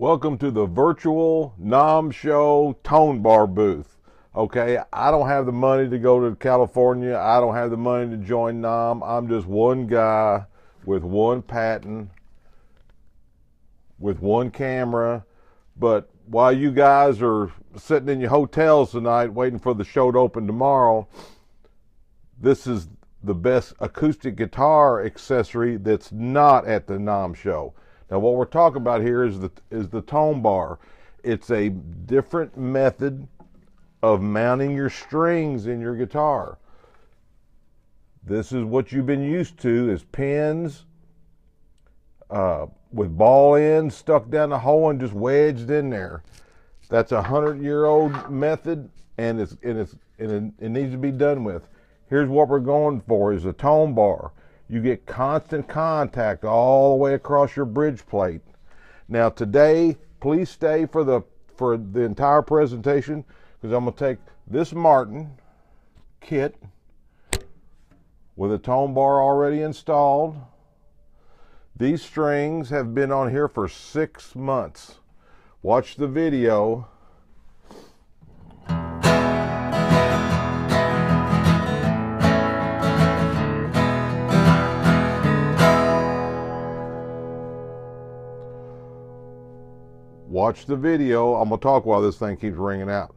Welcome to the virtual Namm Show Tonebar booth. Okay, I don't have the money to go to California. I don't have the money to join Namm. I'm just one guy with one patent, with one camera. But while you guys are sitting in your hotels tonight waiting for the show to open tomorrow, this is the best acoustic guitar accessory that's not at the Namm Show. Now, what we're talking about here is the Tonebar. It's a different method of mounting your strings in your guitar. This is what you've been used to, is pins with ball ends stuck down the hole and just wedged in there. That's a 100-year-old method, and it needs to be done with. Here's what we're going for: is a Tonebar. You get constant contact all the way across your bridge plate. Now today, please stay for the entire presentation, because I'm going to take this Martin kit with a Tonebar already installed. These strings have been on here for 6 months. Watch the video. Watch the video. I'm going to talk while this thing keeps ringing out.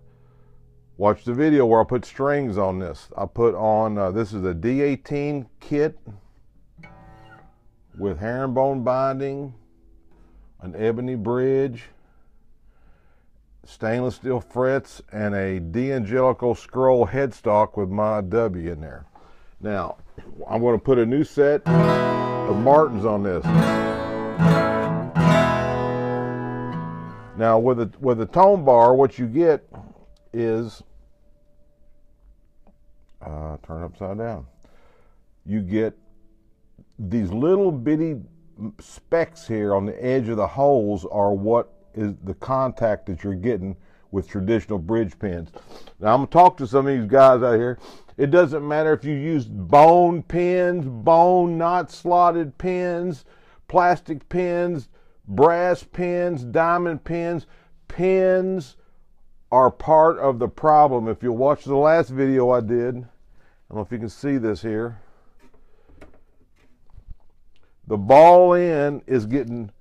Watch the video where I put strings on this. I put on, this is a D-18 kit with herringbone binding, an ebony bridge, stainless steel frets, and a D'Angelico scroll headstock with my W in there. Now, I'm going to put a new set of Martins on this. Now, with a Tonebar, what you get is, turn upside down. You get these little bitty specks here on the edge of the holes are what is the contact that you're getting with traditional bridge pins. Now, I'm going to talk to some of these guys out here. It doesn't matter if you use bone pins, bone not slotted pins, plastic pins, brass pins, diamond pins. Pins are part of the problem. If you watch the last video I did, I don't know if you can see this here. The ball end is getting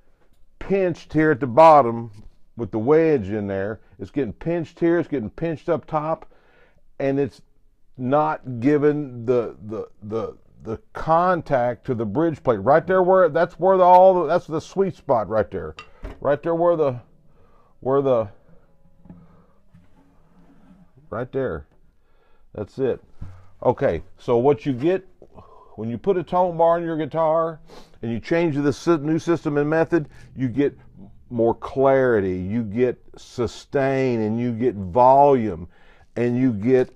pinched here at the bottom with the wedge in there. It's getting pinched here, it's getting pinched up top, and it's not giving the contact to the bridge plate right there, where that's the sweet spot right there right there. That's it. Okay, so what you get when you put a Tonebar in your guitar and you change this new system and method, you get more clarity, you get sustain, and you get volume, and you get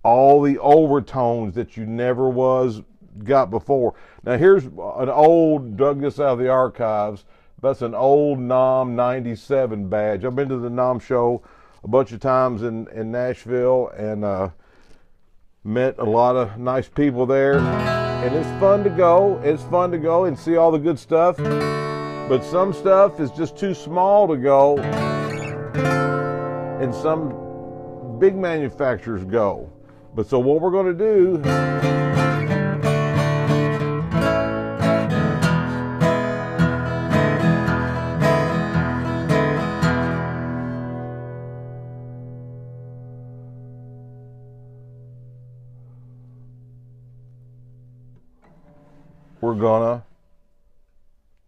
all the overtones that you never got before. Now here's an old, dug this out of the archives. That's an old Namm 97 badge. I've been to the Namm Show a bunch of times in Nashville, and met a lot of nice people there. And it's fun to go. It's fun to go and see all the good stuff. But some stuff is just too small to go, and some big manufacturers go. But so what we're going to do, we're going to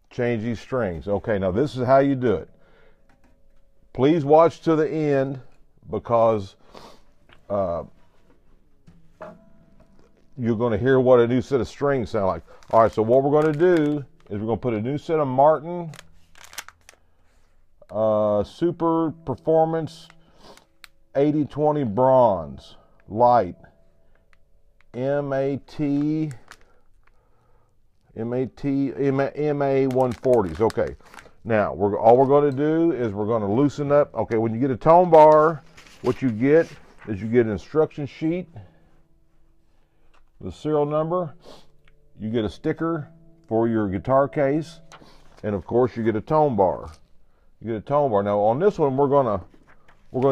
change these strings. Okay, now this is how you do it. Please watch to the end, because you're going to hear what a new set of strings sound like. All right, so what we're going to do is we're going to put a new set of Martin Super Performance 8020 Bronze Light MA 140s. Okay, now all we're going to do is we're going to loosen up. Okay, when you get a Tonebar, what you get is you get an instruction sheet, the serial number, you get a sticker for your guitar case, and of course you get a Tonebar. you get a tone bar. Now on this one, we're gonna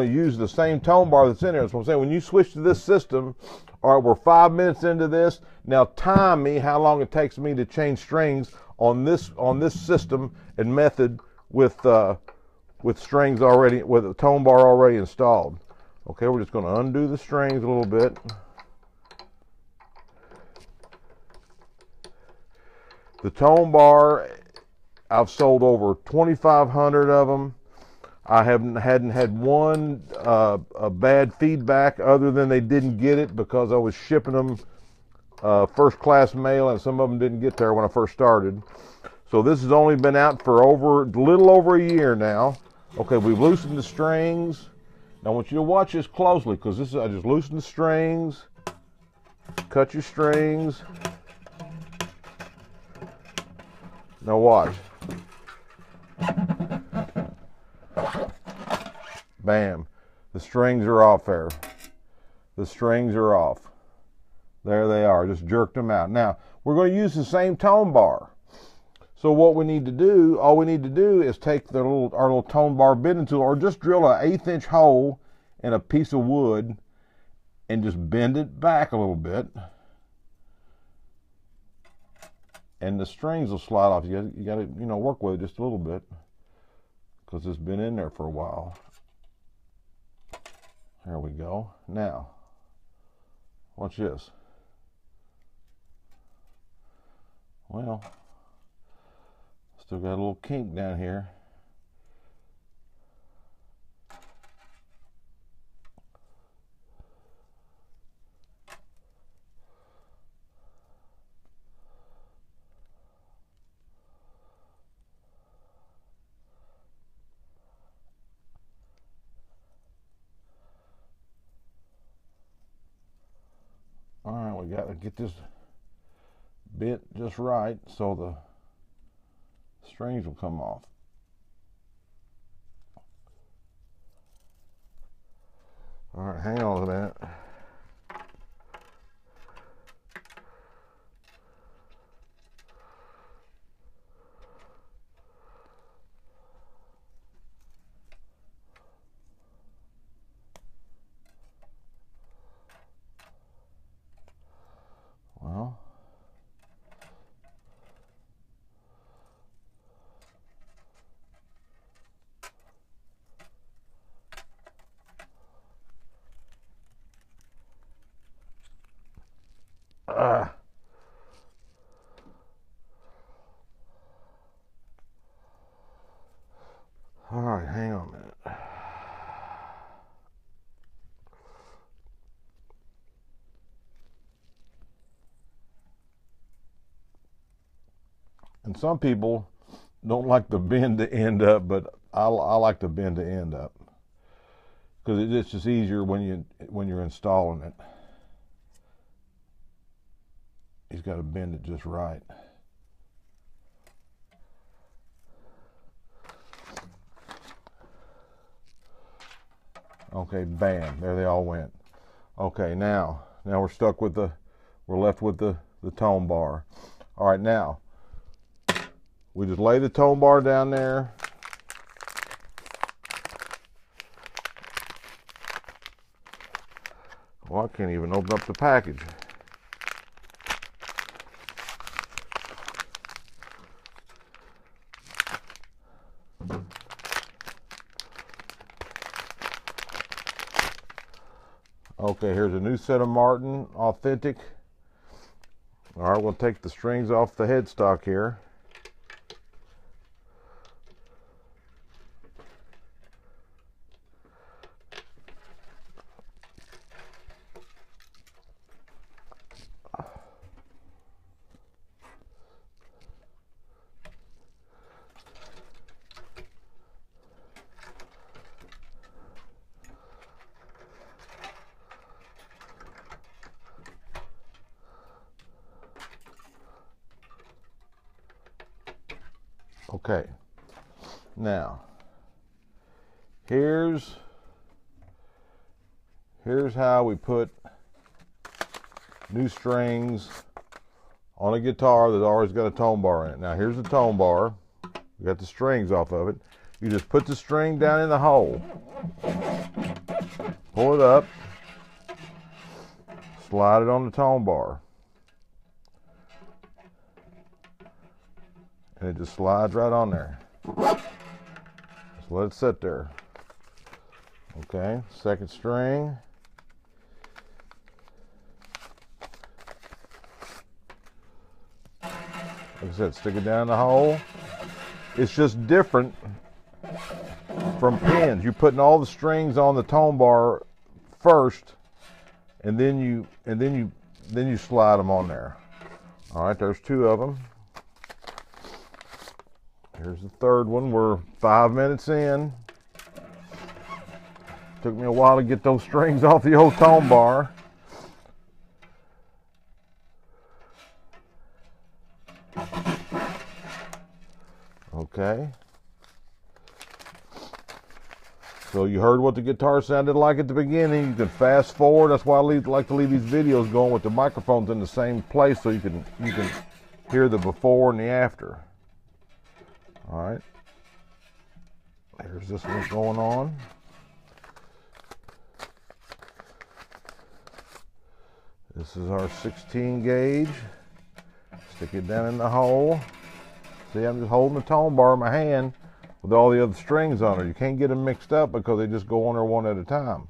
use the same tone bar that's in there. So I'm saying when you switch to this system, all right, we're 5 minutes into this. Now time me how long it takes me to change strings on this system and method with strings already, with a tone bar already installed. Okay, we're just going to undo the strings a little bit. The tone bar, I've sold over 2,500 of them. I hadn't had one a bad feedback other than they didn't get it because I was shipping them first class mail, and some of them didn't get there when I first started. So this has only been out for a little over a year now. Okay, we've loosened the strings. Now I want you to watch this closely, because I just loosened the strings, cut your strings. Now watch. Bam. The strings are off there. The strings are off. There they are. Just jerked them out. Now, we're going to use the same tone bar. So what we need to do, all we need to do is take our little tone bar bending tool, or just drill an 1/8 inch hole in a piece of wood and just bend it back a little bit. And the strings will slide off. You got to work with it just a little bit, because it's been in there for a while. There we go. Now, watch this. Well, still got a little kink down here. All right, we got to get this bent just right so the strings will come off. All right, hang on a minute. Well, all right, hang on a minute. And some people don't like the bend to end up, but I like the bend to end up, because it's just easier when you're installing it. He's got to bend it just right. Okay, bam, there they all went. Okay, now we're stuck with we're left with the tone bar. All right, now we just lay the tone bar down there. Well, I can't even open up the package. Okay, here's a new set of Martin Authentic. All right, we'll take the strings off the headstock here. Okay, now here's how we put new strings on a guitar that's always got a tone bar in it. Now here's the tone bar. We got the strings off of it. You just put the string down in the hole, pull it up, slide it on the tone bar, and it just slides right on there. Just let it sit there. Okay, second string. Like I said, stick it down in the hole. It's just different from pins. You're putting all the strings on the tone bar first, and then you slide them on there. All right, there's two of them. Here's the third one. We're 5 minutes in. Took me a while to get those strings off the old tone bar. Okay. So you heard what the guitar sounded like at the beginning. You can fast forward. That's why I like to leave these videos going with the microphones in the same place so you can hear the before and the after. All right. Here's this one going on. This is our 16 gauge. Stick it down in the hole. See, I'm just holding the tone bar in my hand with all the other strings on it. You can't get them mixed up because they just go on there one at a time.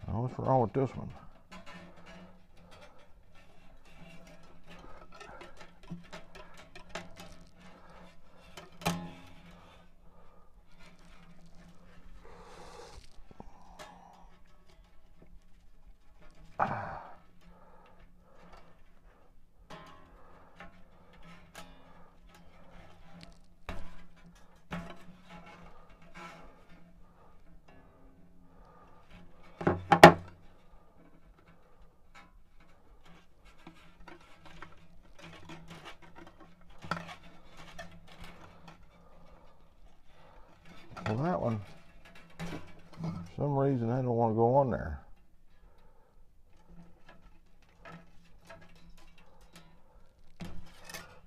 Oh, what's wrong with this one? Well, that one, for some reason, I don't want to go on there.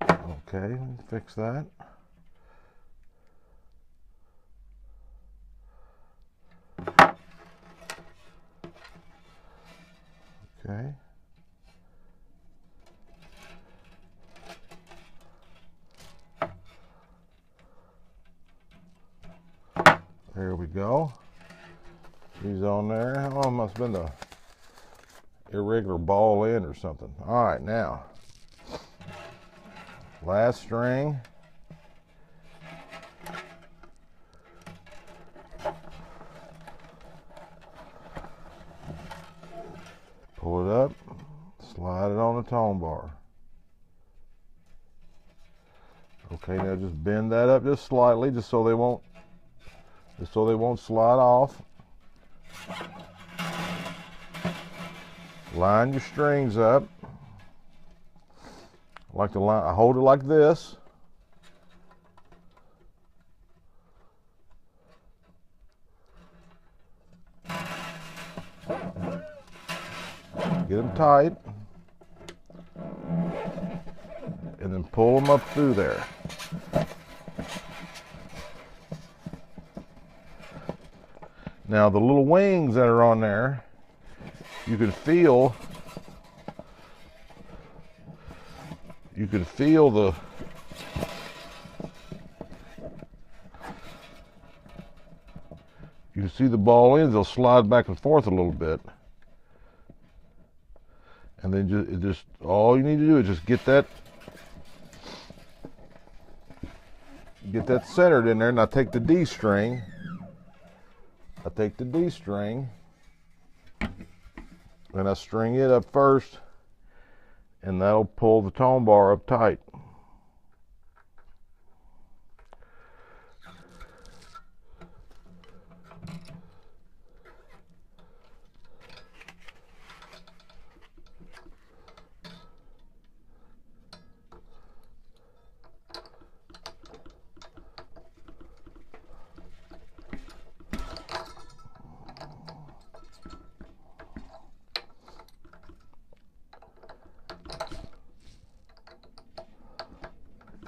Okay, let me fix that. Okay. There we go. He's on there. Oh, it must have been the irregular ball end or something. All right, now, last string. Pull it up, slide it on the tone bar. Okay, now just bend that up just slightly, just so they won't slide off. Line your strings up. I like to line. I hold it like this. Get them tight, and then pull them up through there. Now the little wings that are on there, you can feel the you can see the ball ends. They'll slide back and forth a little bit, and then just all you need to do is just get that centered in there. And I take the D string. And I string it up first, and that'll pull the tone bar up tight.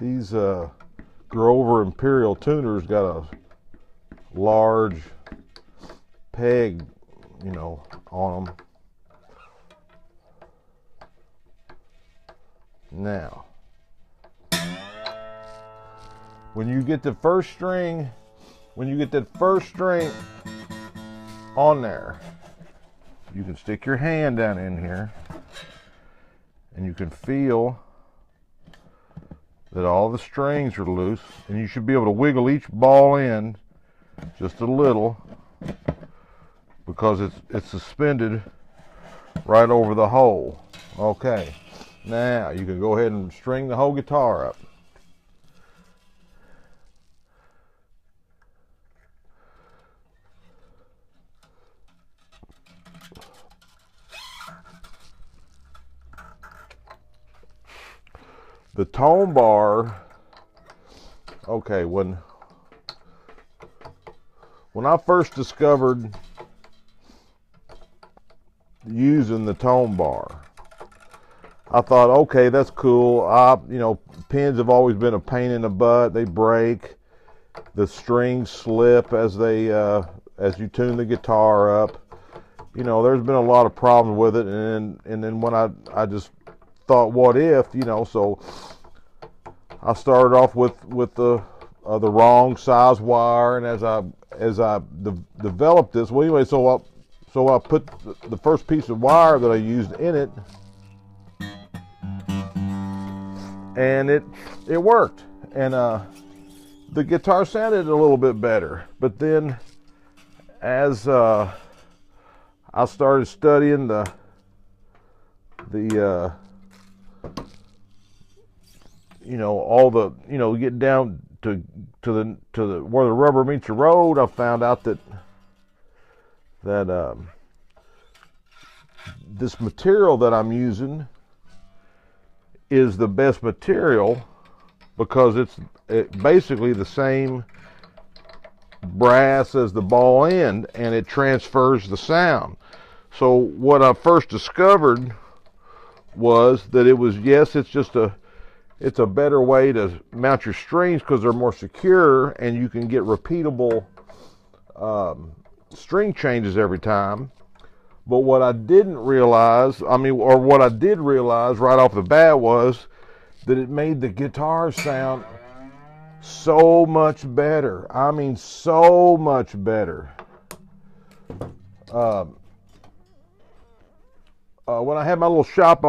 These Grover Imperial tuners got a large peg, you know, on them. Now, when you get the first string, on there, you can stick your hand down in here and you can feel that all the strings are loose, and you should be able to wiggle each ball in just a little because it's suspended right over the hole. Okay, now you can go ahead and string the whole guitar up. The Tonebar, okay, when I first discovered using the Tonebar, I thought, okay, that's cool. You know, pins have always been a pain in the butt. They break. The strings slip as as you tune the guitar up. You know, there's been a lot of problems with it, and then when I just thought, what if, you know, so I started off with the wrong size wire, and as I developed this, well, anyway, so I put the first piece of wire that I used in it, and it worked, and the guitar sounded a little bit better. But then as I started studying the you know, all the, you know, get down to the where the rubber meets the road, I found out that this material that I'm using is the best material because it's basically the same brass as the ball end, and it transfers the sound. So what I first discovered was that it was, yes, it's a better way to mount your strings because they're more secure, and you can get repeatable string changes every time. But what I didn't realize, or what I did realize right off the bat, was that it made the guitar sound so much better. I mean, so much better. When I had my little shop,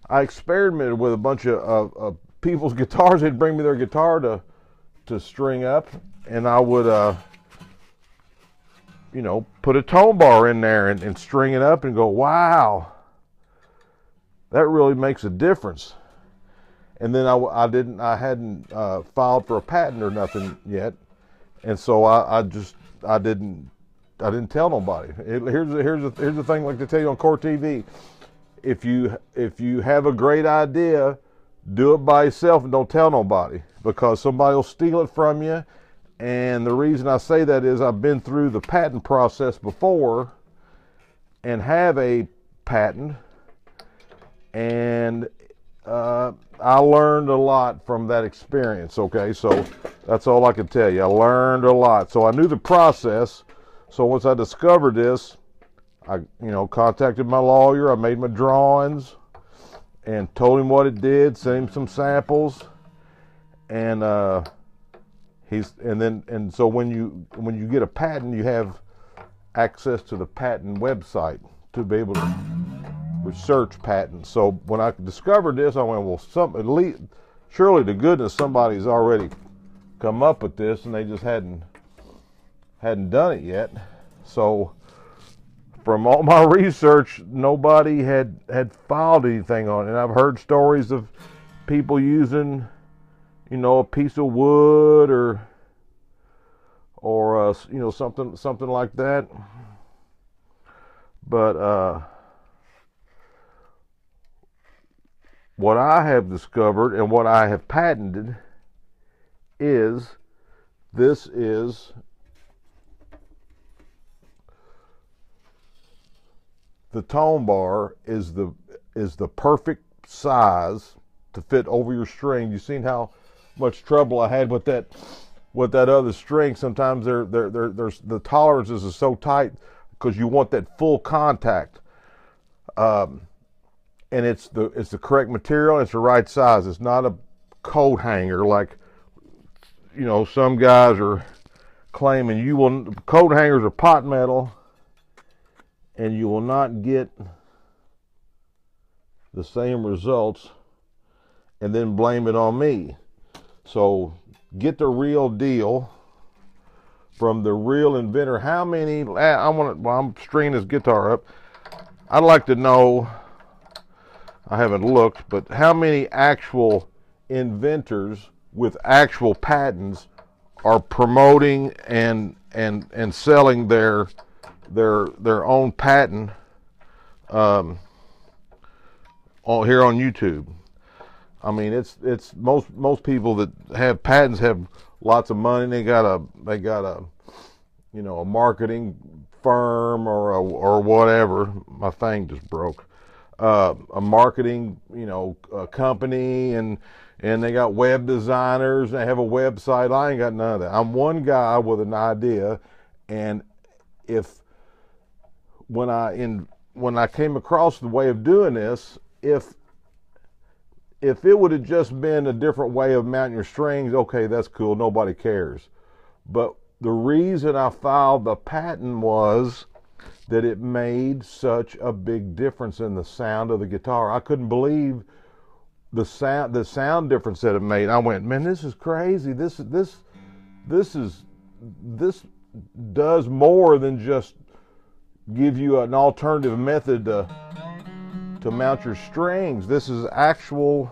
I experimented with a bunch of people's guitars. They'd bring me their guitar to string up, and I would, you know, put a Tonebar in there and string it up and go, wow, that really makes a difference. And then I hadn't filed for a patent or nothing yet, and so I didn't tell nobody. Here's the thing, like they tell you on Core TV. If you have a great idea, do it by yourself and don't tell nobody, because somebody will steal it from you. And the reason I say that is I've been through the patent process before and have a patent, and I learned a lot from that experience. Okay, so that's all I can tell you. I learned a lot. So I knew the process. So once I discovered this, I, you know, contacted my lawyer. I made my drawings and told him what it did, sent him some samples, and so when you get a patent, you have access to the patent website to be able to research patents. So when I discovered this, I went, well, at least, surely to goodness somebody's already come up with this, and they just hadn't done it yet. So from all my research, nobody had filed anything on it. And I've heard stories of people using, you know, a piece of wood or you know, something like that. But what I have discovered and what I have patented is this is the Tonebar is the perfect size to fit over your string. You've seen how much trouble I had with that other string. Sometimes there's the tolerances are so tight because you want that full contact, and it's the correct material. It's the right size. It's not a coat hanger like some guys are claiming. Coat hangers are pot metal, and you will not get the same results and then blame it on me. So get the real deal from the real inventor. How many, I'm stringing this guitar up. I'd like to know, I haven't looked, but how many actual inventors with actual patents are promoting and selling their own patent here on YouTube. I mean, it's most people that have patents have lots of money. They got a a marketing firm or whatever. My thing just broke. A marketing company, and they got web designers. They have a website. I ain't got none of that. I'm one guy with an idea, and when I came across the way of doing this, if it would have just been a different way of mounting your strings, okay, that's cool, nobody cares. But the reason I filed the patent was that it made such a big difference in the sound of the guitar. I couldn't believe the sound difference that it made. I went, man, this is crazy. This does more than just give you an alternative method to mount your strings. This is actual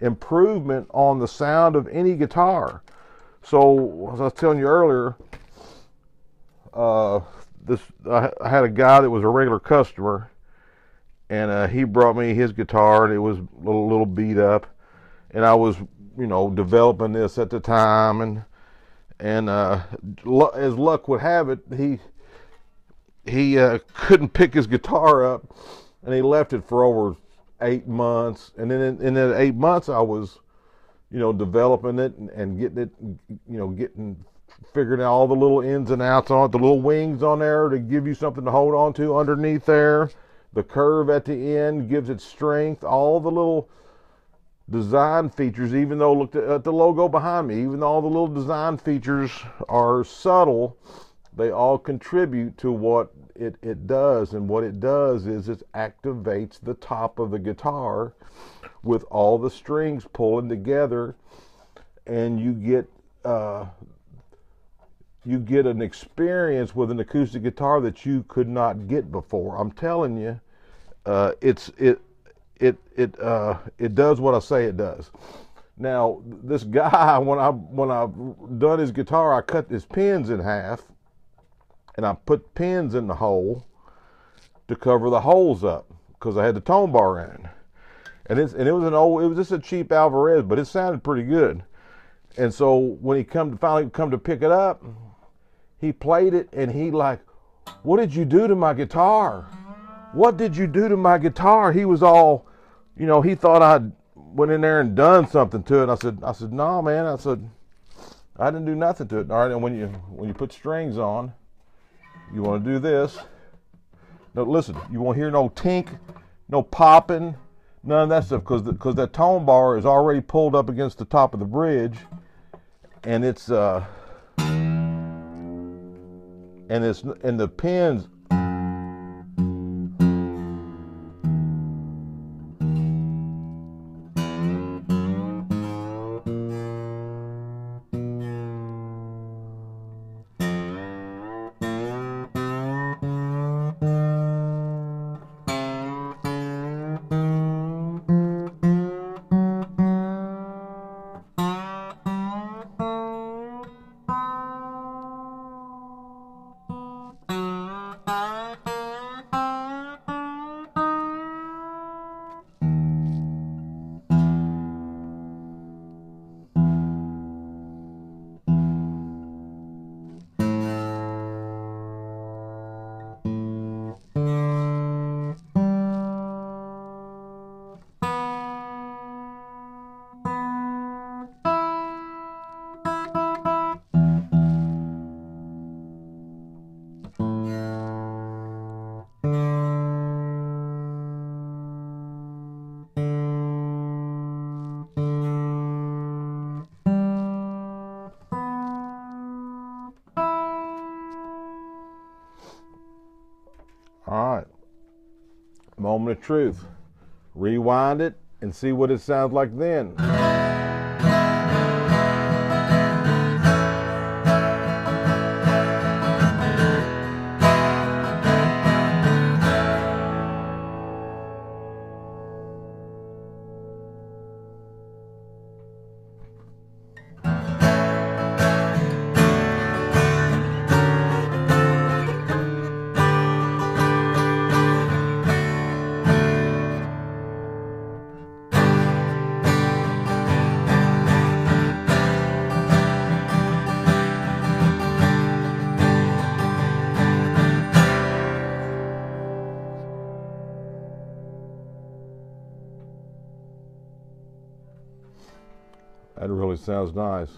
improvement on the sound of any guitar. So, as I was telling you earlier, I had a guy that was a regular customer, and he brought me his guitar, and it was a little beat up, and I was developing this at the time, and as luck would have it, he couldn't pick his guitar up, and he left it for over 8 months. And then in that 8 months, I was, developing it and getting it, figuring out all the little ins and outs on it, the little wings on there to give you something to hold on to underneath there. The curve at the end gives it strength. All the little design features, even though look at the logo behind me, even though all the little design features are subtle, they all contribute to what it does. And what it does is it activates the top of the guitar with all the strings pulling together, and you get an experience with an acoustic guitar that you could not get before. I'm telling you, it does what I say it does. Now, this guy, when I've done his guitar, I cut his pins in half, and I put pins in the hole to cover the holes up because I had the tone bar in it. And it was just a cheap Alvarez, but it sounded pretty good. And so when he finally come to pick it up, he played it, and he like, "What did you do to my guitar? What did you do to my guitar?" He was all, he thought I'd went in there and done something to it. I said, "No, man." I said, "I didn't do nothing to it." All right, and when you put strings on, you want to do this. Now listen, you won't hear no tink, no popping, none of that stuff, because that tone bar is already pulled up against the top of the bridge, and and the pins. moment of truth. Rewind it and see what it sounds like then. That really sounds nice.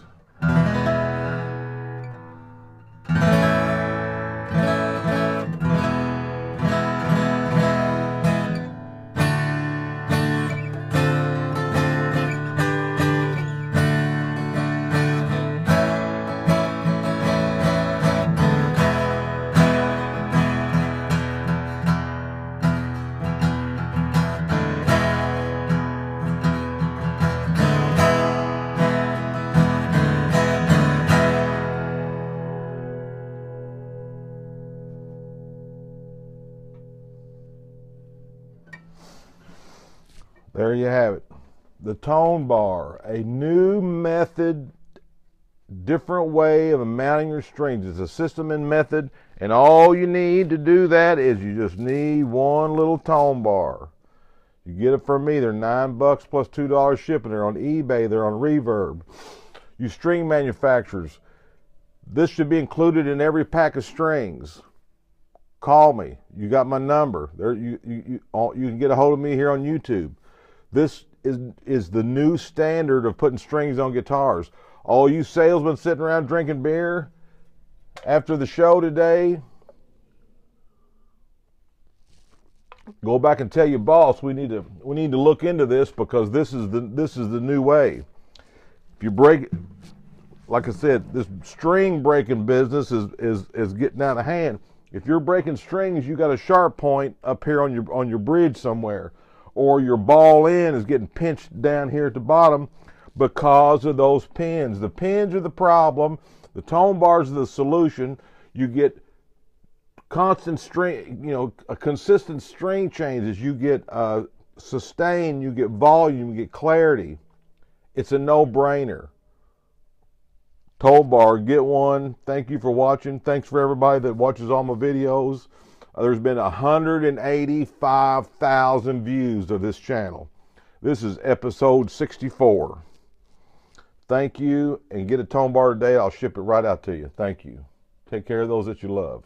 There you have it. The Tonebar, a new method, different way of mounting your strings. It's a system and method, and all you need to do that is you just need one little Tonebar. You get it from me. They're $9 plus $2 shipping. They're on eBay. They're on Reverb. You string manufacturers, this should be included in every pack of strings. Call me. You got my number. There, you can get a hold of me here on YouTube. This is the new standard of putting strings on guitars. All you salesmen sitting around drinking beer after the show today, go back and tell your boss we need to look into this, because this is the new way. If you break, like I said, this string breaking business is getting out of hand. If you're breaking strings, you got a sharp point up here on your bridge somewhere, or your ball end is getting pinched down here at the bottom because of those pins. The pins are the problem. The tone bars are the solution. You get constant string, a consistent string changes. You get sustain, you get volume, you get clarity. It's a no-brainer. Tonebar, get one. Thank you for watching. Thanks for everybody that watches all my videos. There's been 185,000 views of this channel. This is episode 64. Thank you, and get a Tonebar today. I'll ship it right out to you. Thank you. Take care of those that you love.